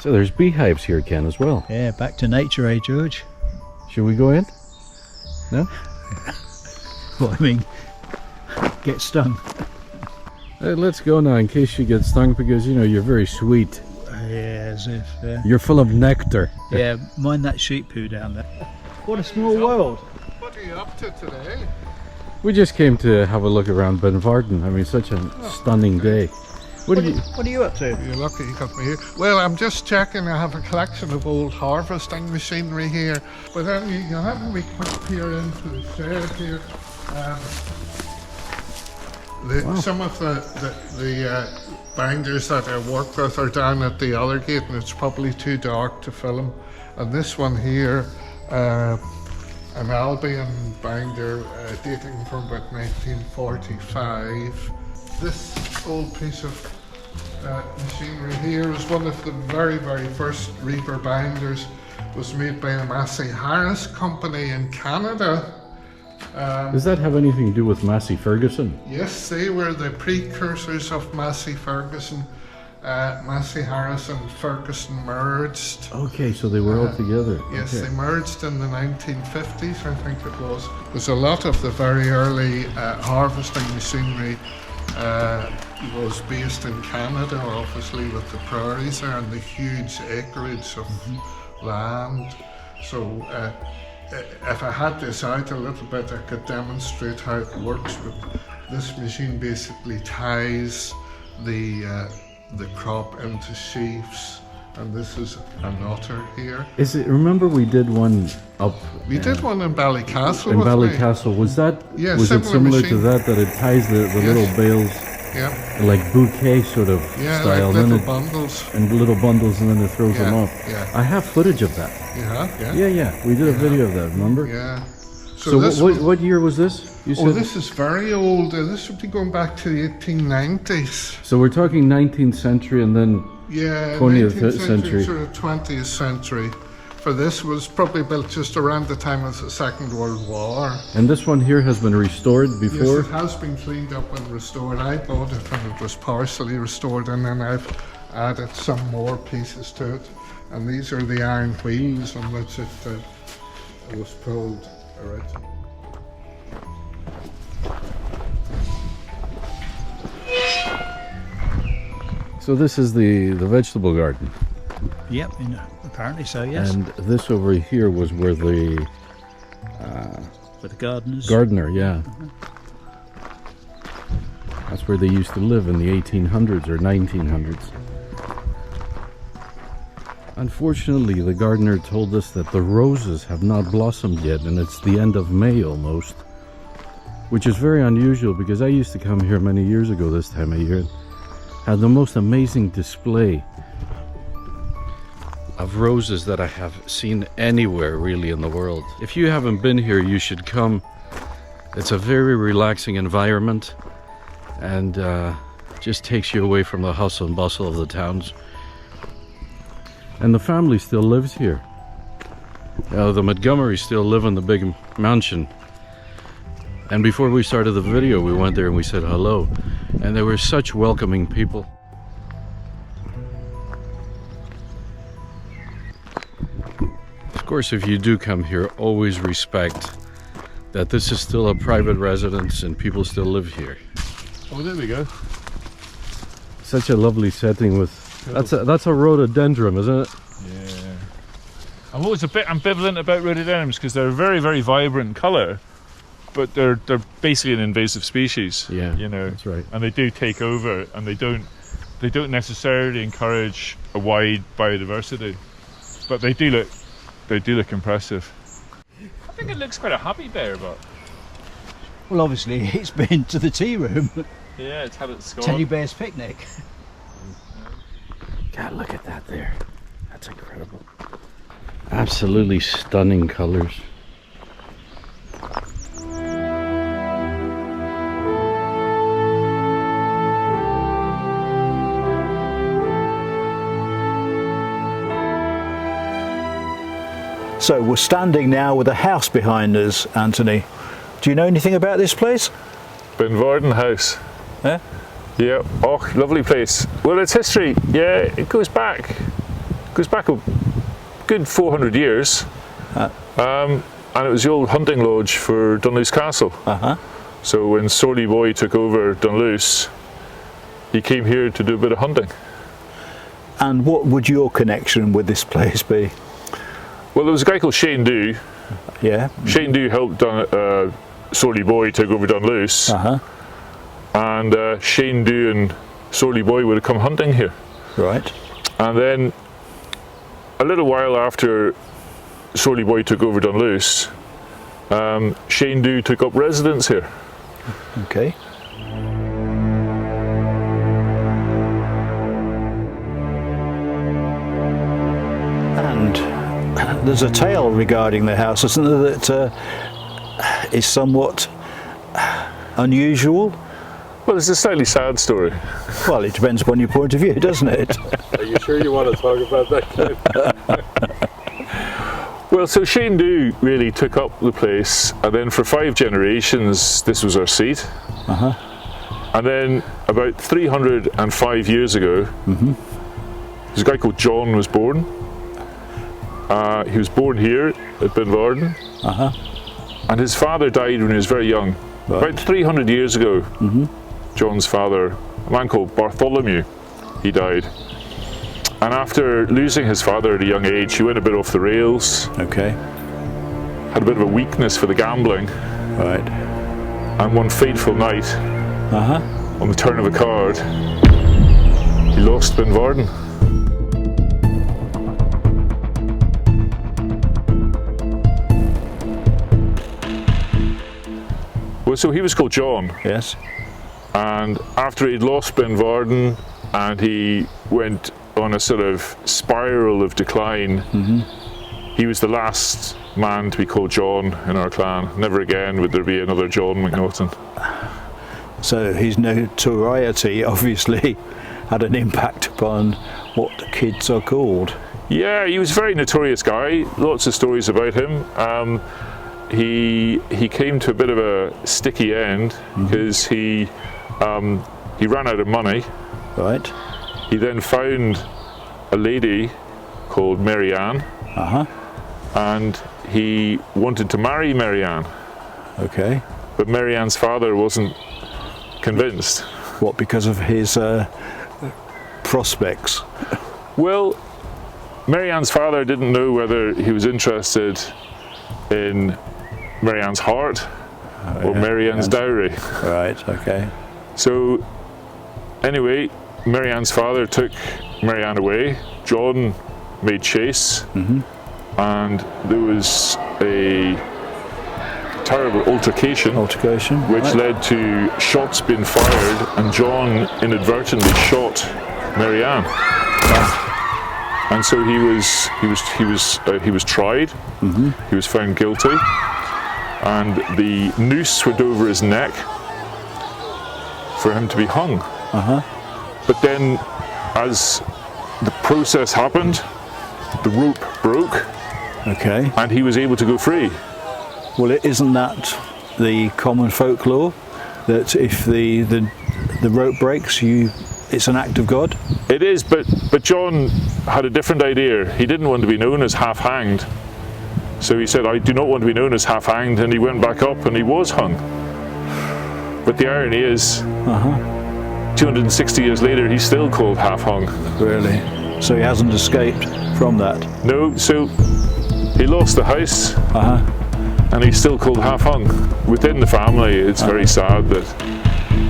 So there's beehives here, Ken, as well. Yeah, back to nature, eh, George? Should we go in? No? Well, I mean, get stung. Let's go now in case you get stung, because, you know, you're very sweet. Yeah, as if... You're full of nectar. Yeah, mind that sheep poo down there. What a small world. What are you up to today? We just came to have a look around Benvarded. I mean, such a stunning day. What are you up to? You're lucky you got me here. Well, I'm just checking. I have a collection of old harvesting machinery here. But then you can have a quick peer into the shed here. Wow. Some of the binders that I work with are down at the other gate, and it's probably too dark to film. And this one here, an Albion binder dating from about 1945. This old piece of machinery here is one of the very, very first reaper binders. It was made by the Massey Harris Company in Canada. Does that have anything to do with Massey Ferguson? Yes, they were the precursors of Massey Ferguson. Massey Harris and Ferguson merged. Okay, so they were all together. Yes, okay. They merged in the 1950s, I think it was. There's a lot of the very early harvesting machinery was based in Canada, obviously, with the prairies there and the huge acreage of land. So if I had this out a little bit, I could demonstrate how it works. But this machine basically ties the crop into sheaves, and this is a nutter here. Is it? Remember, we did one up. We did one in Ballycastle. In Ballycastle, was that? Yeah, was it similar to that? That it ties the little bales, like bouquet sort of style, like and little then bundles. and little bundles, and then it throws them up. Yeah. I have footage of that. Yeah. We did a video of that. Remember? Yeah. So what year was this? You said? Oh, this is very old. This would be going back to the 1890s. So we're talking 19th century and then 20th 19th century. Sort of 20th century. For this was probably built just around the time of the Second World War. And this one here has been restored before? Yes, it has been cleaned up and restored. I bought it when it was partially restored, and then I've added some more pieces to it. And these are the iron wheels on which it was pulled originally. So this is the vegetable garden. Yep, apparently so, yes. And this over here was where the For the gardeners. gardener, yeah. That's where they used to live in the 1800s or 1900s. Unfortunately, the gardener told us that the roses have not blossomed yet, and it's the end of May almost, which is very unusual because I used to come here many years ago this time of year and had the most amazing display of roses that I have seen anywhere really in the world. If you haven't been here, you should come. It's a very relaxing environment and just takes you away from the hustle and bustle of the towns. And the family still lives here. The Montgomerys still live in the big mansion. And before we started the video, we went there and we said hello. And they were such welcoming people. Of course, if you do come here, always respect that this is still a private residence and people still live here. Oh, there we go. Such a lovely setting with... That's a rhododendron, isn't it? Yeah. I'm always a bit ambivalent about rhododendrons because they're a very, very vibrant colour, but they're basically an invasive species. Yeah, you know, that's right. And they do take over, and they don't necessarily encourage a wide biodiversity, but they do look impressive. I think it looks quite a happy bear, but Well, obviously, it's been to the tea room. yeah, it's had its score. Teddy Bear's picnic. God, look at that there. That's incredible. Absolutely stunning colors. So we're standing now with a house behind us, Anthony. Do you know anything about this place? Benvarded House. Yeah? Yeah, oh, lovely place. Well, its history, yeah, it goes back Goes back a good 400 years. And it was the old hunting lodge for Dunluce Castle. So when Sorley Boy took over Dunluce, he came here to do a bit of hunting. And what would your connection with this place be? Well, there was a guy called Shane Dew. Yeah. Shane Dew helped Sorley Boy take over Dunluce. And Shane Dew and Sorley Boy would have come hunting here. Right. And then a little while after Sorley Boy took over Dunluce, Shane Dew took up residence here. Okay. And there's a tale regarding the house, isn't there, that is somewhat unusual? Well, it's a slightly sad story. Well, it depends upon your point of view, doesn't it? Are you sure you want to talk about that? Well, so Shane Dew really took up the place, and then for 5 generations this was our seat. And then about 305 years ago, there's a guy called John was born. He was born here at Benvarded, and his father died when he was very young. Right. About 300 years ago, John's father, a man called Bartholomew, he died. And after losing his father at a young age, he went a bit off the rails. Okay. Had a bit of a weakness for the gambling. Right. And one fateful night, on the turn of a card, he lost Benvarded. Well, so he was called John. Yes. And after he'd lost Benvarded and he went on a sort of spiral of decline, he was the last man to be called John in our clan. Never again would there be another John McNaughton. So his notoriety obviously had an impact upon what the kids are called. Yeah, he was a very notorious guy. Lots of stories about him. He came to a bit of a sticky end because he ran out of money. Right. He then found a lady called Mary Ann, and he wanted to marry Mary Ann. Okay. But Mary Ann's father wasn't convinced. What, because of his prospects? Well, Mary Ann's father didn't know whether he was interested in Mary Ann's heart or Mary Ann's dowry. Right, okay. So anyway, Mary Ann's father took Mary Ann away. John made chase, and there was a terrible altercation which led to shots being fired, and John inadvertently shot Mary Ann. And so he was tried. He was found guilty, and the noose went over his neck for him to be hung. But then, as the process happened, the rope broke. Okay. And he was able to go free. Well, isn't that the common folklore, that if the rope breaks, it's an act of God? It is, but John had a different idea. He didn't want to be known as half-hanged. So he said, I do not want to be known as half-hanged, and he went back up and he was hung. But the irony is, 260 years later, he's still called half-hung. Really? So he hasn't escaped from that? No, so he lost the house, and he's still called half-hung. Within the family, it's very sad that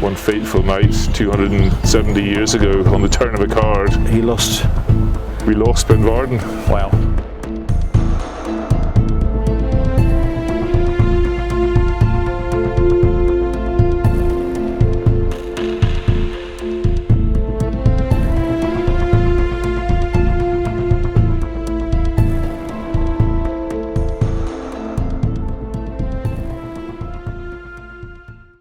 one fateful night, 270 years ago, on the turn of a card, we lost Benvarded. Wow.